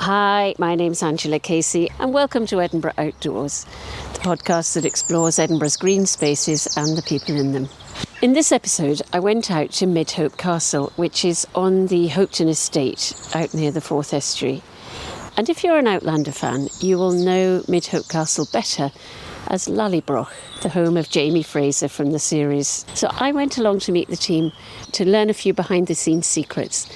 Hi, my name's Angela Casey and welcome to Edinburgh Outdoors, the podcast that explores Edinburgh's green spaces and the people in them. In this episode, I went out to Midhope Castle, which is on the Hopetoun Estate, out near the Forth Estuary. And if you're an Outlander fan, you will know Midhope Castle better as Lallybroch, the home of Jamie Fraser from the series. So I went along to meet the team to learn a few behind-the-scenes secrets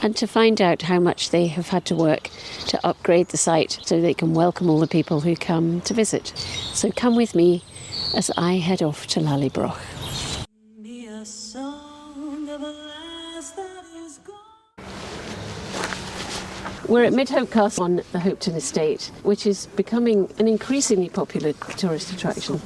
and to find out how much they have had to work to upgrade the site so they can welcome all the people who come to visit. So come with me as I head off to Lallybroch. We're at Midhope Castle on the Hopetoun Estate, which is becoming an increasingly popular tourist attraction.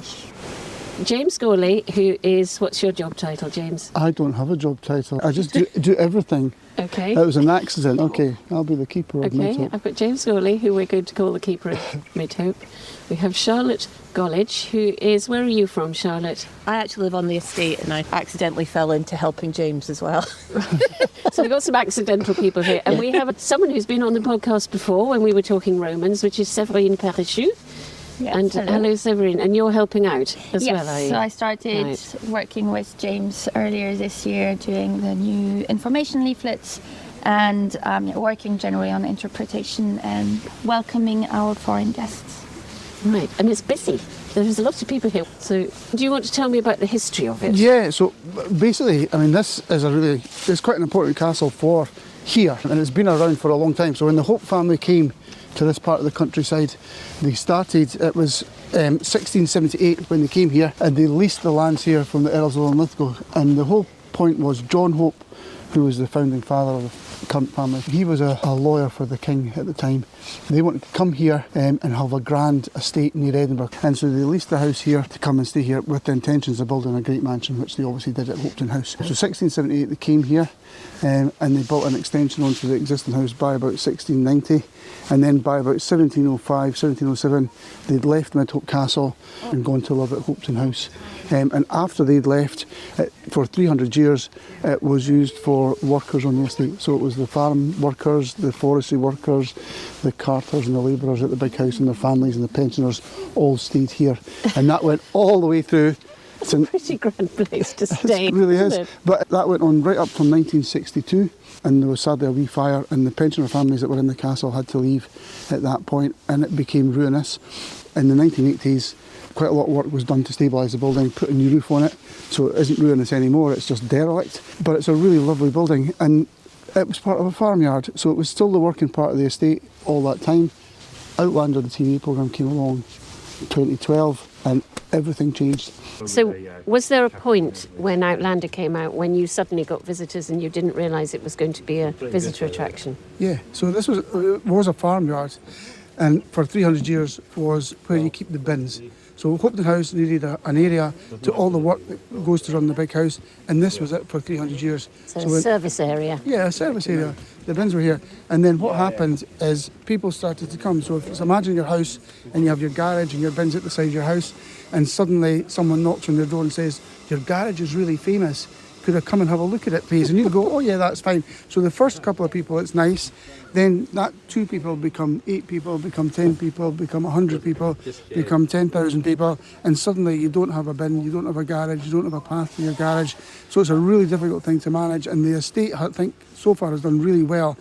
James Gawley, who is, what's your job title, James? I don't have a job title. I just do everything. Okay. That was an accident. Okay, I'll be the keeper of Midhope. Okay, I've got James Gawley, who we're going to call the keeper of Midhope. We have Charlotte Gollage, who is, where are you from, Charlotte? I actually live on the estate and I accidentally fell into helping James as well. So we've got some accidental people here. And we have someone who's been on the podcast before when we were talking Romans, which is Séverine Parachut. Yes, And hello, Séverine. And you're helping out as well, are you? So I started working with James earlier this year doing the new information leaflets and working generally on interpretation and welcoming our foreign guests. Right, and it's busy. There's a lot of people here. So do you want to tell me about the history of it? Yeah, so basically, I mean, this is it's quite an important castle for here, and it's been around for a long time. So when the Hope family came to this part of the countryside, they started, it was 1678 when they came here, and they leased the lands here from the Earls of Lallybroch. And the whole point was John Hope, who was the founding father of the current family, he was a lawyer for the king at the time. They wanted to come here and have a grand estate near Edinburgh, and so they leased the house here to come and stay here with the intentions of building a great mansion, which they obviously did at Hopetoun House. So 1678 they came here and they built an extension onto the existing house by about 1690, and then by about 1705, 1707 they'd left Midhope Castle and gone to live at Hopetoun House. And after they'd left, for 300 years, it was used for workers on the estate. So it was the farm workers, the forestry workers, the carters and the labourers at the big house and their families and the pensioners all stayed here. And that went all the way through. It's a pretty grand place to stay. It really is. Isn't it? But that went on right up from 1962. And there was sadly a wee fire, and the pensioner families that were in the castle had to leave at that point, and it became ruinous. In the 1980s, quite a lot of work was done to stabilise the building, put a new roof on it, so it isn't ruinous anymore, it's just derelict. But it's a really lovely building, and it was part of a farmyard, so it was still the working part of the estate all that time. Outlander, the TV programme, came along in 2012, and everything changed. So was there a point when Outlander came out when you suddenly got visitors and you didn't realise it was going to be a visitor attraction? Yeah, so this was a farmyard, and for 300 years was where you keep the bins. So Hopetoun House needed an area to all the work that goes to run the big house, and this was it for 300 years. So a service area. Yeah, a service area. The bins were here. And then what happened is people started to come. So imagine your house and you have your garage and your bins at the side of your house, and suddenly someone knocks on your door and says, "Your garage is really famous. Could I come and have a look at it, please?" And you go, "Oh yeah, that's fine." So the first couple of people, it's nice. Then that 2 people become 8 people, become 10 people, become 100 people, become 10,000 people. And suddenly you don't have a bin, you don't have a garage, you don't have a path to your garage. So it's a really difficult thing to manage. And the estate, I think, so far has done really well.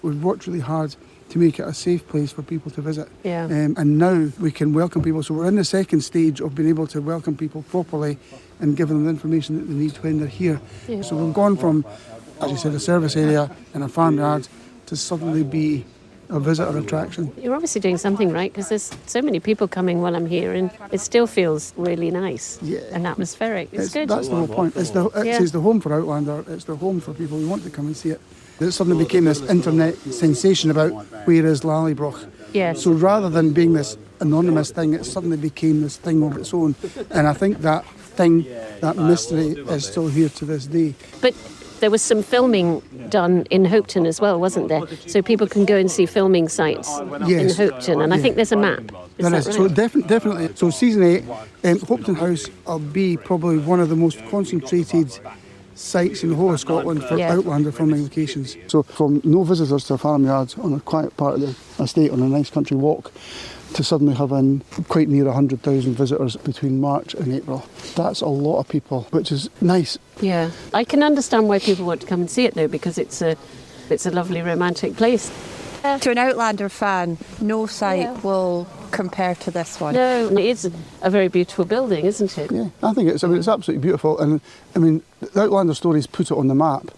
We've worked really hard to make it a safe place for people to visit. Yeah. And now we can welcome people. So we're in the second stage of being able to welcome people properly and give them the information that they need when they're here. Yeah. So we've gone from, as you said, a service area and a farmyard to suddenly be a visitor attraction. You're obviously doing something right, because there's so many people coming while I'm here and it still feels really nice and atmospheric. It's good. That's the whole point. It's the home for Outlander. It's the home for people who want to come and see it. It suddenly became this internet sensation about where is Lallybroch. Yes. So rather than being this anonymous thing, it suddenly became this thing of its own. And I think that thing, that mystery, is still here to this day. But there was some filming done in Hopetoun as well, wasn't there? So people can go and see filming sites in Hopetoun, and I think there's a map. Is that right? So definitely. So season 8, Hopetoun House will be probably one of the most concentrated sites in the whole of Scotland for Yeah. Outlander filming locations. So from no visitors to a farmyard on a quiet part of the estate on a nice country walk to suddenly having quite near 100,000 visitors between March and April. That's a lot of people, which is nice. Yeah. I can understand why people want to come and see it though, because it's a lovely romantic place. To an Outlander fan, no site will compare to this one. No, and it is a very beautiful building, isn't it? Yeah, I think it's absolutely beautiful. And I mean, the Outlander stories put it on the map,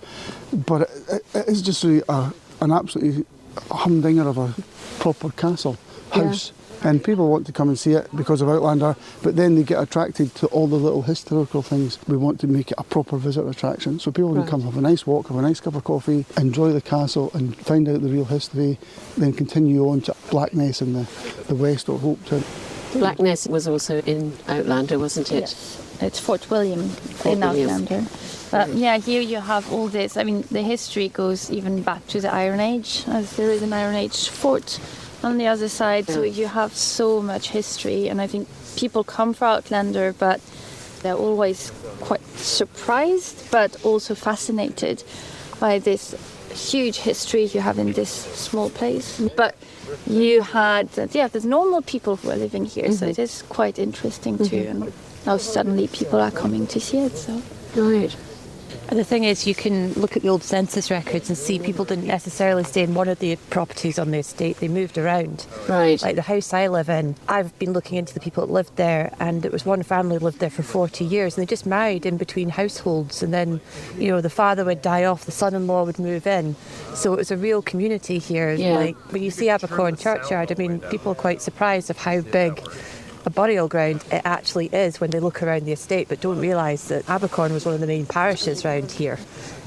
but it is just really an absolutely humdinger of a proper castle house. And people want to come and see it because of Outlander, but then they get attracted to all the little historical things. We want to make it a proper visitor attraction, so people can come have a nice walk, have a nice cup of coffee, enjoy the castle and find out the real history, then continue on to Blackness in the west of Hopetoun. Blackness was also in Outlander, wasn't it? Yes, it's Fort William in William. Outlander. But yeah, here you have all this. I mean, the history goes even back to the Iron Age, as there is an Iron Age fort on the other side. So you have so much history, and I think people come for Outlander, but they're always quite surprised, but also fascinated by this huge history you have in this small place. But you had, there's normal people who are living here, so it is quite interesting too. And now suddenly people are coming to see it. So. Right. And the thing is, you can look at the old census records and see people didn't necessarily stay in one of the properties on the estate. They moved around. Right. Like the house I live in, I've been looking into the people that lived there, and it was one family lived there for 40 years, and they just married in between households, and then, you know, the father would die off, the son-in-law would move in. So it was a real community here. Yeah. Like when you see Abercorn churchyard, I mean, people are quite surprised of how big a burial ground it actually is when they look around the estate, but don't realise that Abercorn was one of the main parishes around here.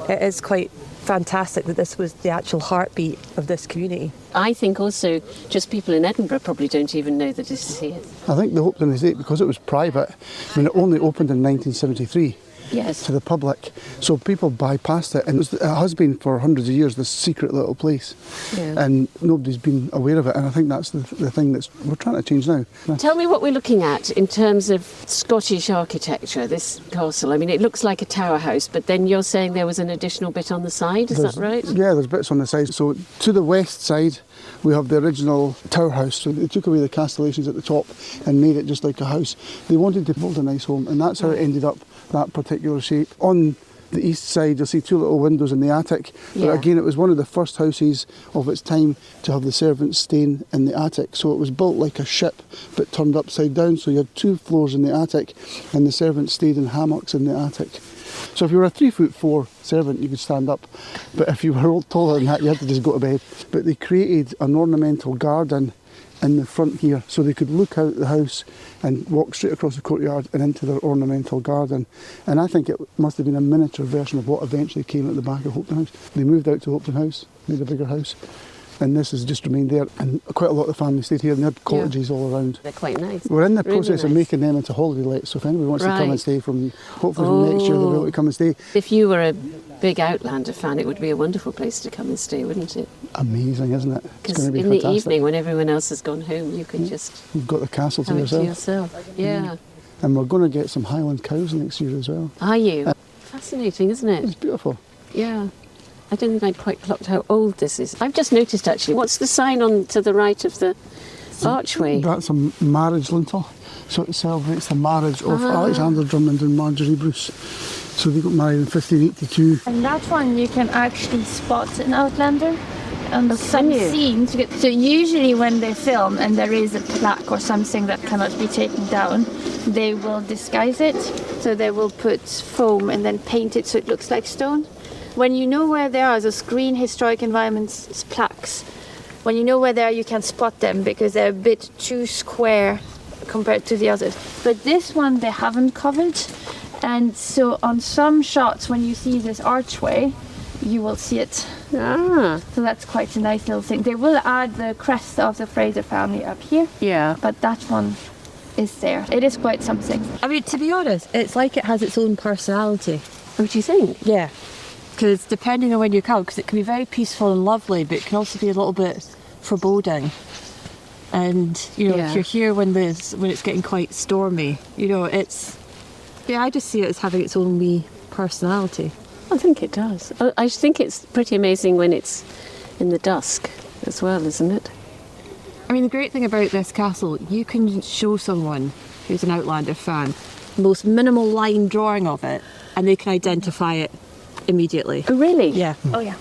It is quite fantastic that this was the actual heartbeat of this community. I think also just people in Edinburgh probably don't even know that this is here. I think the Hopetoun Estate, because it was private, I mean, it only opened in 1973. Yes. To the public, so people bypassed it, and it has been for hundreds of years this secret little place, and nobody's been aware of it, and I think that's the thing that we're trying to change now. Tell me what we're looking at in terms of Scottish architecture, this castle. I mean, it looks like a tower house, but then you're saying there was an additional bit on the side, is that right? Yeah, there's bits on the side. So to the west side we have the original tower house, so they took away the castellations at the top and made it just like a house. They wanted to build a nice home, and that's how it ended up that particular shape. On the east side you'll see two little windows in the attic, but again it was one of the first houses of its time to have the servants staying in the attic, so it was built like a ship but turned upside down, so you had 2 floors in the attic and the servants stayed in hammocks in the attic. So if you were a 3'4" servant you could stand up, but if you were taller than that you had to just go to bed. But they created an ornamental garden in the front here, so they could look out the house and walk straight across the courtyard and into their ornamental garden. And I think it must have been a miniature version of what eventually came at the back of Hopetoun House. They moved out to Hopetoun House, made a bigger house, and this has just remained there. And quite a lot of the family stayed here, and they had cottages all around. They're quite nice. We're in the Really process of nice. making them into holiday lets, so if anybody wants to come Right. and stay hopefully from next year, they'll be able to come and stay. If you were a big Outlander fan, it would be a wonderful place to come and stay, wouldn't it? Amazing, isn't it? It's Because going to be in fantastic. the evening, when everyone else has gone home, you could just You've got the castle to have it to yourself. yourself. Yeah. And we're going to get some Highland cows next year as well. Are you? Fascinating, isn't It's it? beautiful. Yeah. I don't think I'd quite clocked how old this is. I've just noticed, actually, what's the sign on to the right of the archway? That's a marriage lintel, so it celebrates the marriage of Alexander Drummond and Marjorie Bruce. So they got married in 1582. And that one you can actually spot in Outlander on some you? scenes. So usually when they film and there is a plaque or something that cannot be taken down, they will disguise it. So they will put foam and then paint it so it looks like stone. When you know where they are, those green historic environments plaques, when you know where they are, you can spot them because they're a bit too square compared to the others. But this one they haven't covered. And so on some shots, when you see this archway, you will see it. Ah. So that's quite a nice little thing. They will add the crest of the Fraser family up here, Yeah. but that one is there. It is quite something. I mean, to be honest, it's like it has its own personality. What do you think? Yeah. Because depending on when you come, because it can be very peaceful and lovely, but it can also be a little bit foreboding. And, you know, Yeah. if you're here when it's getting quite stormy, you know, I just see it as having its own wee personality. I think it does. I think it's pretty amazing when it's in the dusk as well, isn't it? I mean, the great thing about this castle, you can show someone who's an Outlander fan the most minimal line drawing of it, and they can identify it immediately. Oh, really? Yeah. Oh yeah.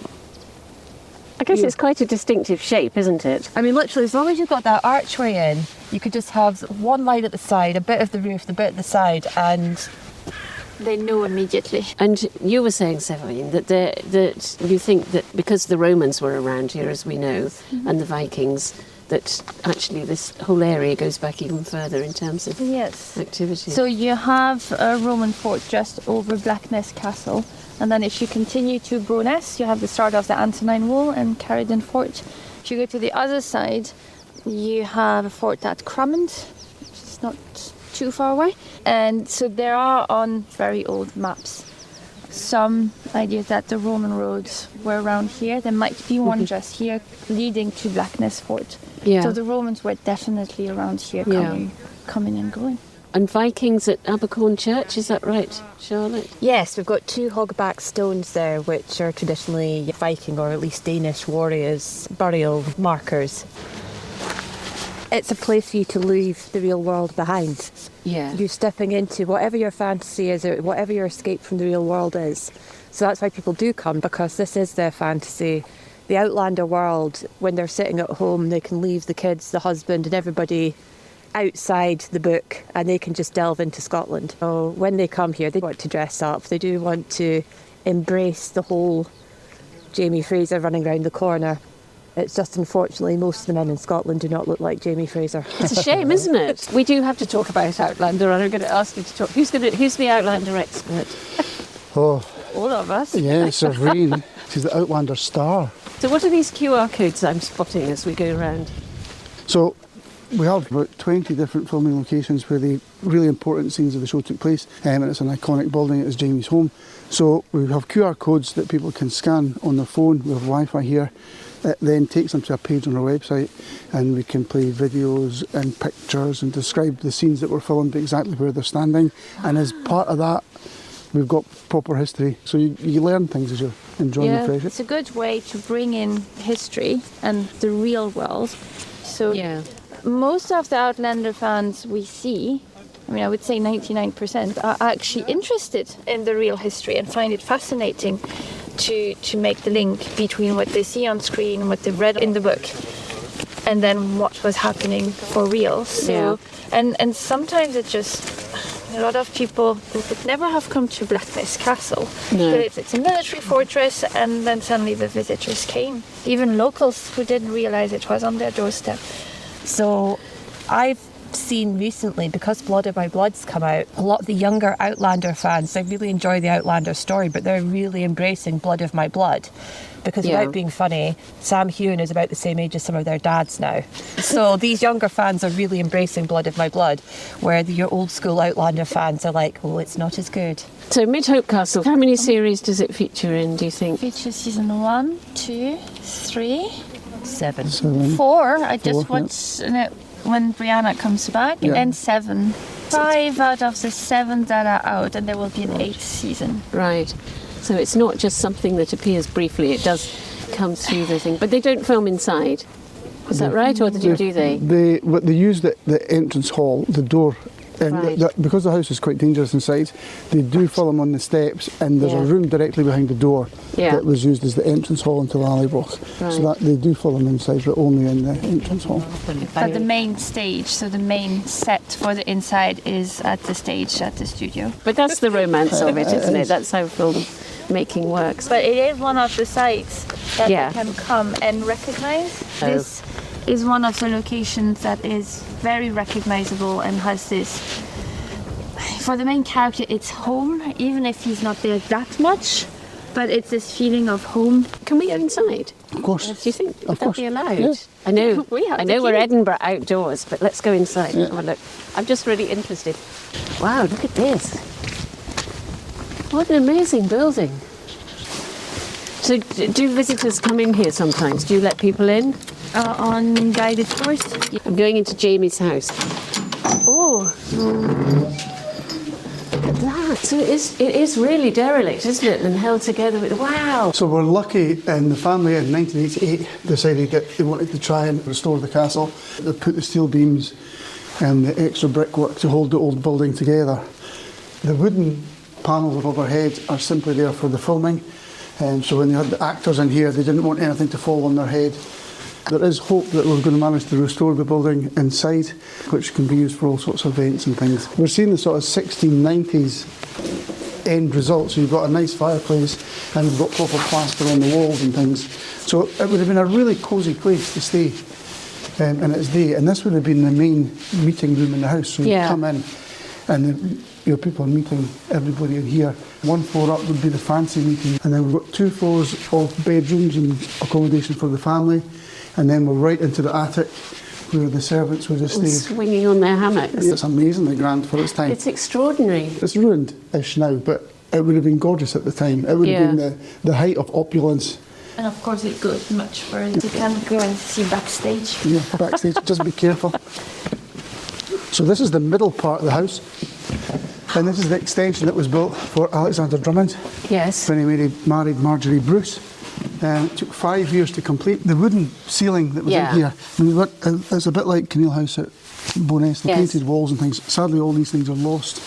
I guess it's quite a distinctive shape, isn't it? I mean, literally, as long as you've got that archway in, you could just have one line at the side, a bit of the roof, a bit at the side, and They know immediately. And you were saying, Severine, that you think that because the Romans were around here, as we know, and the Vikings, that actually this whole area goes back even further in terms of Yes. activity. So you have a Roman fort just over Blackness Castle, and then if you continue to Broness, you have the start of the Antonine Wall and Carridon Fort. If you go to the other side, you have a fort at Crummond, which is not too far away. And so there are on very old maps some ideas that the Roman roads were around here. There might be one just here leading to Blackness Fort. Yeah. So the Romans were definitely around here, coming and going. And Vikings at Abercorn Church, is that right, Charlotte? yes, we've got 2 hogback stones there, which are traditionally Viking or at least Danish warriors' burial markers. It's a place for you to leave the real world behind. Yeah. You're stepping into whatever your fantasy is or whatever your escape from the real world is. So that's why people do come, because this is their fantasy. The Outlander world, when they're sitting at home, they can leave the kids, the husband and everybody outside the book, and they can just delve into Scotland. So when they come here, they want to dress up. They do want to embrace the whole Jamie Fraser running around the corner. It's just, unfortunately, most of the men in Scotland do not look like Jamie Fraser. It's a shame, isn't it? We do have to talk about Outlander, and I'm going to ask you to talk. Who's the Outlander expert? Oh, All of us. yeah, Severine. She's the Outlander star. So what are these QR codes I'm spotting as we go around? So we have about 20 different filming locations where the really important scenes of the show took place, and it's an iconic building. It is Jamie's home. So we have QR codes that people can scan on their phone. We have Wi-Fi here. It then takes them to a page on our website, and we can play videos and pictures and describe the scenes that were filmed, exactly where they're standing. And as part of that, we've got proper history. So you learn things as you're enjoying the project. It's a good way to bring in history and the real world. So most of the Outlander fans we see, I mean, I would say 99% are actually interested in the real history and find it fascinating to make the link between what they see on screen and what they've read in the book, and then what was happening for real. So, and sometimes it just, a lot of people would never have come to Blackness Castle. No. But it's a military fortress, and then suddenly the visitors came. Even locals who didn't realize it was on their doorstep. So I've seen recently, because Blood of My Blood's come out, a lot of the younger Outlander fans, they really enjoy the Outlander story, but they're really embracing Blood of My Blood. Because without being funny, Sam Hewn is about the same age as some of their dads now. So these younger fans are really embracing Blood of My Blood, where your old school Outlander fans are like, oh, it's not as good. So Midhope Castle, how many series does it feature in, do you think? Features season 1, 2, 3, 7. 4. I just watched it when Brianna comes back, and 7. 5 out of the 7 that are out, and there will be an 8th season. Right. So it's not just something that appears briefly, it does come through the thing. But they don't film inside. Is that right, or do they? They use the entrance hall, the door. And because the house is quite dangerous inside, they do film on the steps, and there's a room directly behind the door that was used as the entrance hall into Lallybroch. Right. So that they do film inside, but only in the entrance hall. But the main stage, so the main set for the inside is at the stage at the studio. But that's the romance of it, isn't it? That's how film making works. But it is one of the sites that they can come and recognize. This is one of the locations that is very recognizable and has this, for the main character, it's home, even if he's not there that much, but it's this feeling of home. Can we go inside? Of course. Do you think Of that course. be allowed? Yeah. I know. I know we're Edinburgh outdoors, but let's go inside and have a look. I'm just really interested. Wow, look at this. What an amazing building. So do visitors come in here sometimes? Do you let people in? On guided tours. I'm going into Jamie's house. Oh, look at that. So it is really derelict, isn't it? And held together with, wow. So we're lucky, and the family in 1988 decided that they wanted to try and restore the castle. They put the steel beams and the extra brickwork to hold the old building together. The wooden panels above our head are simply there for the filming. And so when they had the actors in here, they didn't want anything to fall on their head. There is hope that we're going to manage to restore the building inside, which can be used for all sorts of events and things. We're seeing the sort of 1690s end result. So you've got a nice fireplace and you've got proper plaster on the walls and things. So it would have been a really cosy place to stay in its day. And this would have been the main meeting room in the house. So you'd come in and people are meeting everybody in here. One floor up would be the fancy meeting, and then we've got 2 floors of bedrooms and accommodation for the family, and then we're right into the attic where the servants would have stayed. Swinging on their hammocks. It's amazingly grand for its time. It's extraordinary. It's ruined-ish now, but it would have been gorgeous at the time. It would have been the height of opulence. And of course it goes much further. You can go and see backstage. Yeah, backstage. Just be careful. So this is the middle part of the house. And this is the extension that was built for Alexander Drummond. Yes. When he married Marjorie Bruce. It took 5 years to complete. The wooden ceiling that was in here, I mean, it's a bit like Kinneil House at Bowness, the painted walls and things. Sadly, all these things are lost.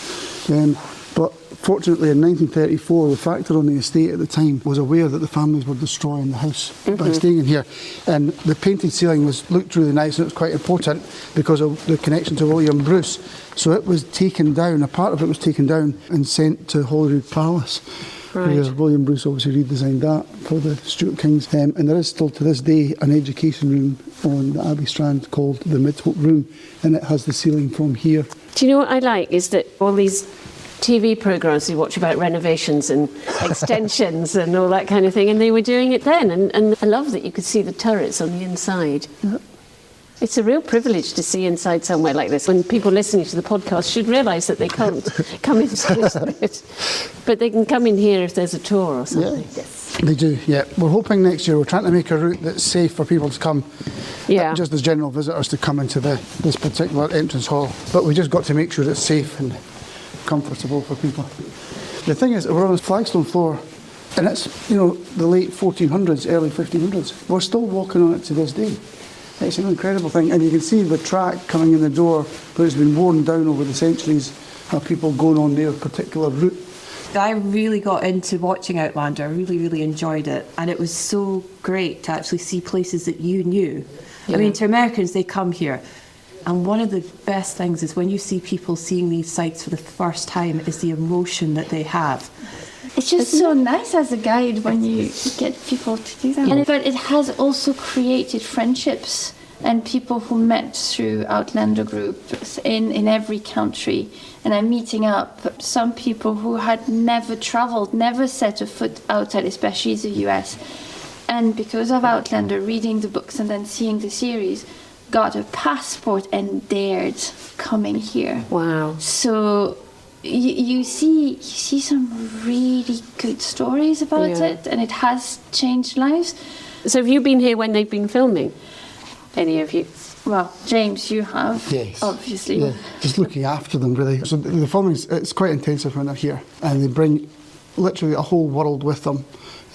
But fortunately, in 1934, the factor on the estate at the time was aware that the families were destroying the house by staying in here. And the painted ceiling looked really nice, and it was quite important because of the connection to William Bruce. So it was taken down, a part of it was taken down and sent to Holyrood Palace. Right. Where William Bruce obviously redesigned that for the Stuart Kings. And there is still to this day an education room on the Abbey Strand called the Midhope Room, and it has the ceiling from here. Do you know what I like is that all these TV programmes you watch about renovations and extensions and all that kind of thing, and they were doing it then, and I love that you could see the turrets on the inside. It's a real privilege to see inside somewhere like this, when people listening to the podcast should realise that they can't come into this bit, but they can come in here if there's a tour or something. Yeah. Yes. They do, yeah. We're hoping next year, we're trying to make a route that's safe for people to come, just as general visitors to come into this particular entrance hall, but we just got to make sure it's safe and comfortable for people. The thing is, we're on this flagstone floor, and it's, the late 1400s, early 1500s. We're still walking on it to this day. It's an incredible thing, and you can see the track coming in the door, but it's been worn down over the centuries of people going on their particular route. I really got into watching Outlander. I really, really enjoyed it, and it was so great to actually see places that you knew. I mean, to Americans, they come here, and one of the best things is when you see people seeing these sites for the first time is the emotion that they have. It's just so nice as a guide when you get people to do that. But it has also created friendships and people who met through Outlander groups in every country. And I'm meeting up some people who had never travelled, never set a foot outside, especially the US. And because of Outlander, reading the books and then seeing the series, got a passport and dared coming here. Wow. So you see some really good stories about it, and it has changed lives. So have you been here when they've been filming? Any of you? Well, James, you have, obviously. Yeah, just looking after them, really. So the filming, it's quite intensive when they're here, and they bring literally a whole world with them.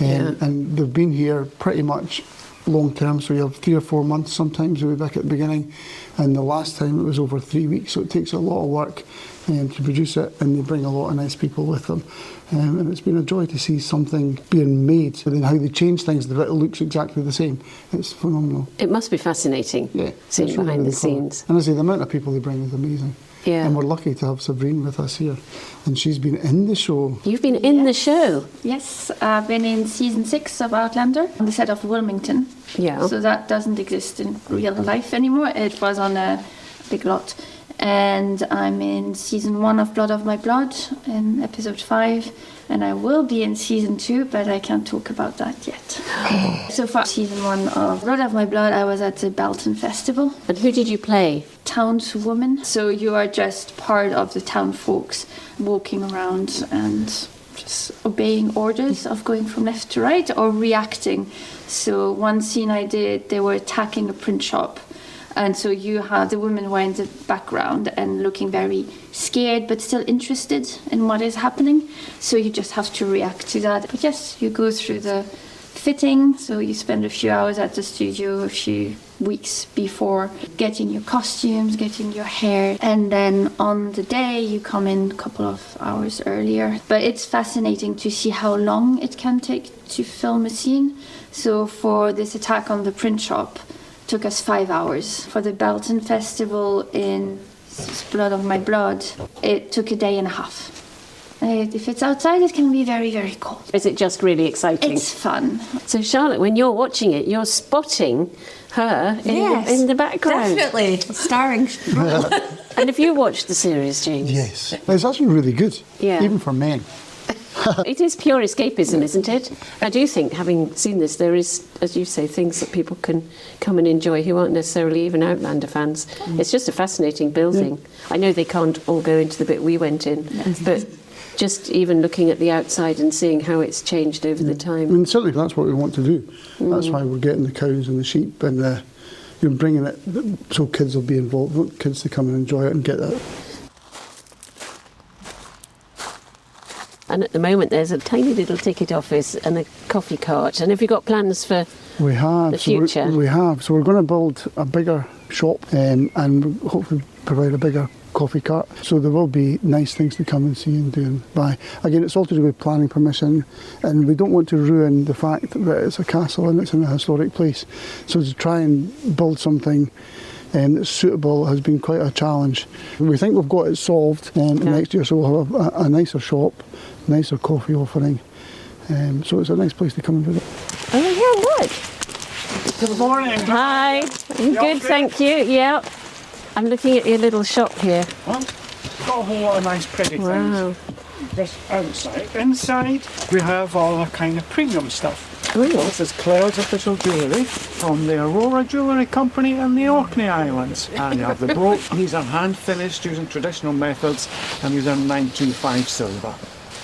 And they've been here pretty much long term, so you have 3 or 4 months sometimes. We'll be back at the beginning, and the last time it was over 3 weeks, so it takes a lot of work to produce it, and they bring a lot of nice people with them. And it's been a joy to see something being made, and then how they change things, that it looks exactly the same. It's phenomenal. It must be fascinating, seeing behind the scenes. And I say, the amount of people they bring is amazing. Yeah. And we're lucky to have Sabrine with us here, and she's been in the show. You've been in the show? Yes, I've been in season 6 of Outlander on the set of Wilmington. Yeah. So that doesn't exist in real life anymore. It was on a big lot. And I'm in season 1 of Blood of My Blood in episode 5, and I will be in season 2, but I can't talk about that yet. So far, season 1 of Blood of My Blood, I was at the Belton Festival. And who did you play? Townswoman. So you are just part of the town folks walking around and just obeying orders of going from left to right or reacting. So one scene I did, they were attacking a print shop. And so you have the women who are in the background and looking very scared but still interested in what is happening. So you just have to react to that. But yes, you go through the fitting, so you spend a few hours at the studio, a few weeks before, getting your costumes, getting your hair, and then on the day you come in a couple of hours earlier. But it's fascinating to see how long it can take to film a scene. So for this attack on the print shop, it took us 5 hours. For the Belton Festival in Blood of My Blood, it took a day and a half. If it's outside, it can be very, very cold. Is it just really exciting? It's fun. So Charlotte, when you're watching it, you're spotting her in the background. Definitely. Starring. And have you watched the series, James? Yes. It's actually really good, Yeah. even for men. It is pure escapism, isn't it? I do think, having seen this, there is, as you say, things that people can come and enjoy who aren't necessarily even Outlander fans. It's just a fascinating building. Yeah. I know they can't all go into the bit we went in, but just even looking at the outside and seeing how it's changed over the time. I mean, certainly that's what we want to do. That's why we're getting the cows and the sheep and you're bringing it so kids will be involved. We want kids to come and enjoy it and get that. And at the moment, there's a tiny little ticket office and a coffee cart. And have you got plans for the future? We have. So we're going to build a bigger shop and hopefully provide a bigger coffee cart. So there will be nice things to come and see and do and buy. Again, it's all to do with planning permission, and we don't want to ruin the fact that it's a castle and it's in a historic place. So to try and build something that's suitable has been quite a challenge. We think we've got it solved next year, so we'll have a nicer shop, nicer coffee offering. So it's a nice place to come and visit. Oh, yeah, look. Good morning. Hi. I'm good, thank you. Yeah. I'm looking at your little shop here. Well, got a whole lot of nice pretty things. Just outside. Inside, we have all the kind of premium stuff. Oh, yeah. This is Claire's official jewellery from the Aurora Jewellery Company in the Orkney Islands. And you have the brooch. These are hand finished using traditional methods, and these are 925 silver.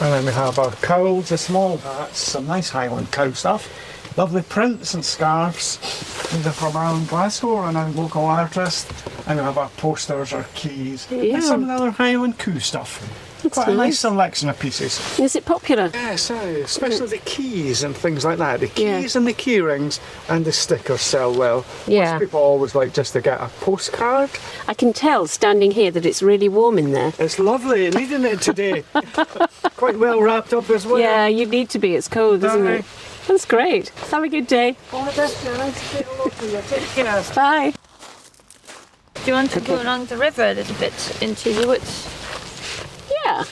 And then we have our cowls, the small hats, some nice Highland cow stuff. Lovely prints and scarves. These are from around Glasgow and our local artist. And we have our posters, our keys, and some of the other Highland coo stuff. Quite a nice selection of pieces. Is it popular? Yes, especially the keys and things like that. The keys and the key rings and the stickers sell well. Yeah. Most people always like just to get a postcard. I can tell standing here that it's really warm in there. It's lovely, needing it today. Quite well wrapped up as well. Yeah, you need to be. It's cold, isn't it? That's great. Have a good day. All the best, nice to say hello to you. Take care. Bye. Do you want to go along the river a little bit into the woods? Yeah,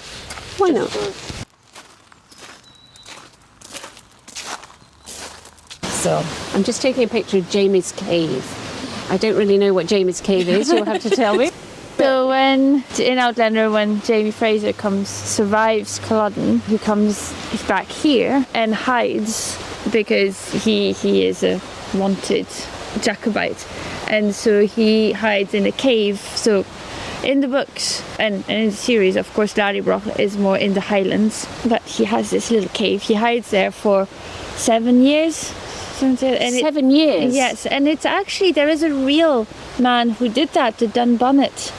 why not? So, I'm just taking a picture of Jamie's cave. I don't really know what Jamie's cave is, you'll have to tell me. So when, in Outlander, when Jamie Fraser survives Culloden, he comes back here and hides because he is a wanted Jacobite. And so he hides in a cave. So in the books and in the series, of course, Lallybroch is more in the Highlands, but he has this little cave. He hides there for 7 years. And 7 years? Yes, and it's actually, there is a real man who did that, the Dunbonnet,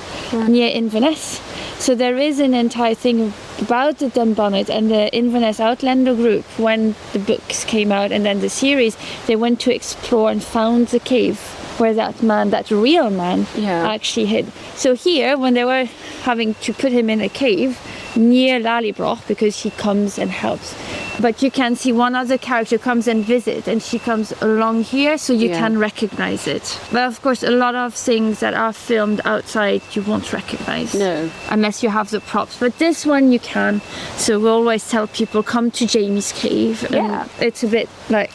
near Inverness. So there is an entire thing about the Dunbonnet and the Inverness Outlander group. When the books came out and then the series, they went to explore and found the cave where that real man actually hid. So here, when they were having to put him in a cave near Lallybroch, because he comes and helps, but you can see one other character comes and visit, and she comes along here, so you can recognize it. But of course, a lot of things that are filmed outside you won't recognize. No. Unless you have the props. But this one you can. So we always tell people, come to Jamie's cave. Yeah. It's a bit like,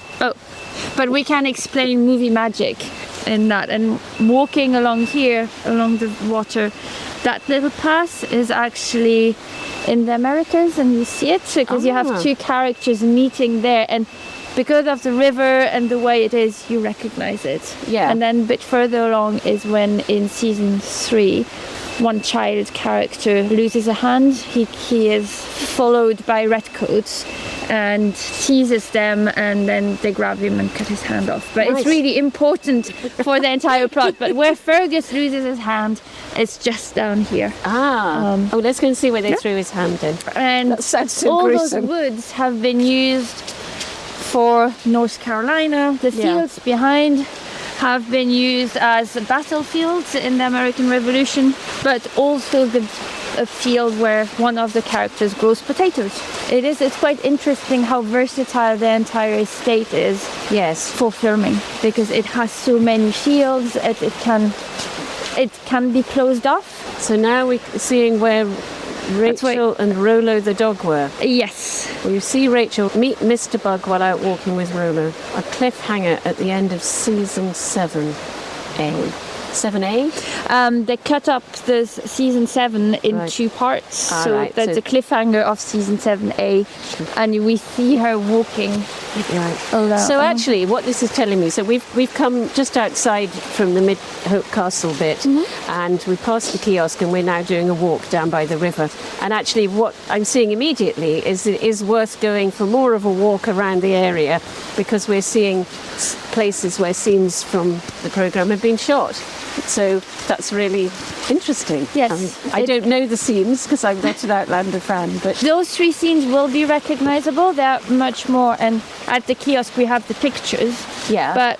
but we can explain movie magic in that. And walking along here, along the water, that little path is actually in the Americas, and you see it because you have two characters meeting there, and because of the river and the way it is, you recognize it. Yeah. And then a bit further along is when in season 3 one child character loses a hand, he is followed by redcoats and teases them, and then they grab him and cut his hand off. But Nice. it's really important for the entire plot. But where Fergus loses his hand, it's just down here. Let's go and see where they threw his hand in. And That sounds so all gruesome. those woods have been used for North Carolina. The fields behind have been used as battlefields in the American Revolution, but also a field where one of the characters grows potatoes. It's quite interesting how versatile the entire estate is for filming, because it has so many fields. It can be closed off. So now we're seeing where Rachel and Rollo the dog were. Yes. Well, you see Rachel meet Mr. Bug while out walking with Rollo. A cliffhanger at the end of season 7A. 7A? They cut up this season 7 in 2 parts. So that's the cliffhanger of season 7A, and we see her walking alone. So actually, what this is telling me, so we've come just outside from the Midhope Castle bit, and we passed the kiosk, and we're now doing a walk down by the river. And actually, what I'm seeing immediately is it is worth going for more of a walk around the area, because we're seeing places where scenes from the programme have been shot. So that's really interesting. Yes. I don't know the scenes because I'm not an Outlander fan, but those 3 scenes will be recognisable. They're much more, and at the kiosk we have the pictures. Yeah. But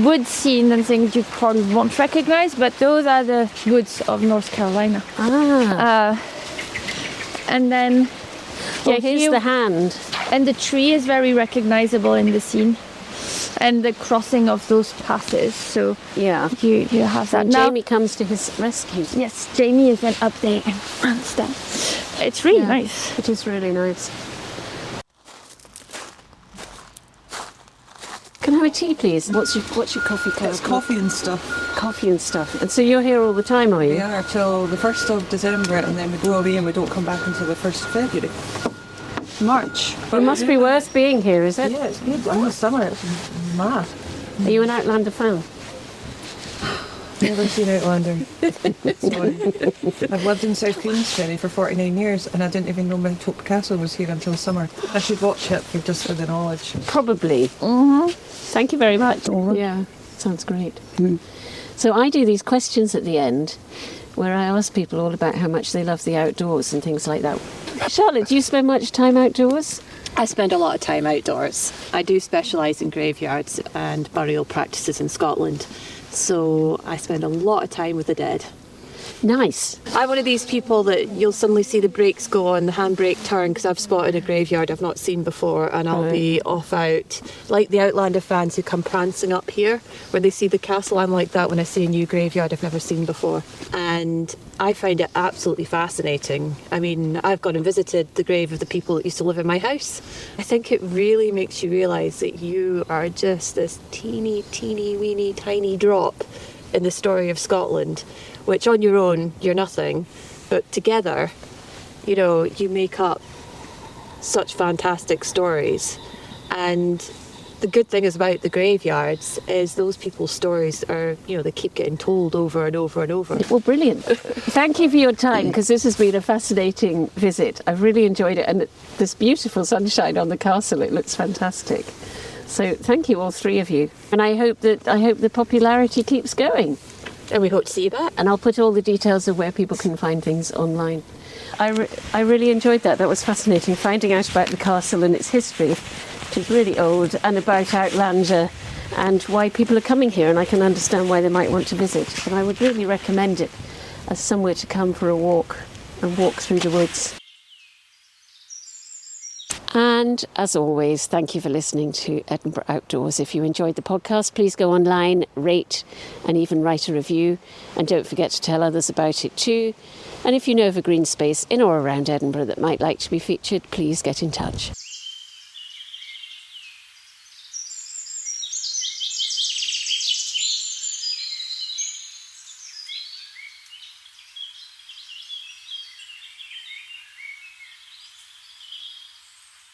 wood scenes and things you probably won't recognise, but those are the woods of North Carolina. And then here's the hand. And the tree is very recognisable in the scene. And the crossing of those passes, so you have that. And Now, Jamie comes to his rescue. yes, Jamie is then up there and runs down. It's really nice. It is really nice. Can I have a tea, please? What's your coffee cup? It's coffee and stuff. Coffee and stuff. And so you're here all the time, are you? We are till the 1st of December, and then we go away and we don't come back until the 1st of February. March. It must be worth being here, is it? Yeah, it's good. In the summer, it's mad. Are you an Outlander fan? Never seen Outlander. Sorry. I've lived in South Queensferry for 49 years, and I didn't even know Midhope Castle was here until summer. I should watch it just for the knowledge. Probably. Thank you very much. Yeah, sounds great. So I do these questions at the end where I ask people all about how much they love the outdoors and things like that. Charlotte, do you spend much time outdoors? I spend a lot of time outdoors. I do specialise in graveyards and burial practices in Scotland, so I spend a lot of time with the dead. Nice. I'm one of these people that you'll suddenly see the brakes go on, the handbrake turn, because I've spotted a graveyard I've not seen before, and I'll be off out. Like the Outlander fans who come prancing up here, where they see the castle, I'm like that when I see a new graveyard I've never seen before. And I find it absolutely fascinating. I mean, I've gone and visited the grave of the people that used to live in my house. I think it really makes you realise that you are just this teeny, weeny, tiny drop in the story of Scotland, which on your own, you're nothing, but together, you make up such fantastic stories. And the good thing is about the graveyards is those people's stories are, they keep getting told over and over and over. Well, brilliant. Thank you for your time, because this has been a fascinating visit. I've really enjoyed it, and this beautiful sunshine on the castle, it looks fantastic. So thank you, all 3 of you. And I hope the popularity keeps going. And we hope to see you back. And I'll put all the details of where people can find things online. I really enjoyed that. That was fascinating, finding out about the castle and its history, which is really old, and about Outlander and why people are coming here, and I can understand why they might want to visit. And I would really recommend it as somewhere to come for a walk and walk through the woods. And as always, thank you for listening to Edinburgh Outdoors. If you enjoyed the podcast, please go online, rate and even write a review. And don't forget to tell others about it too. And if you know of a green space in or around Edinburgh that might like to be featured, please get in touch.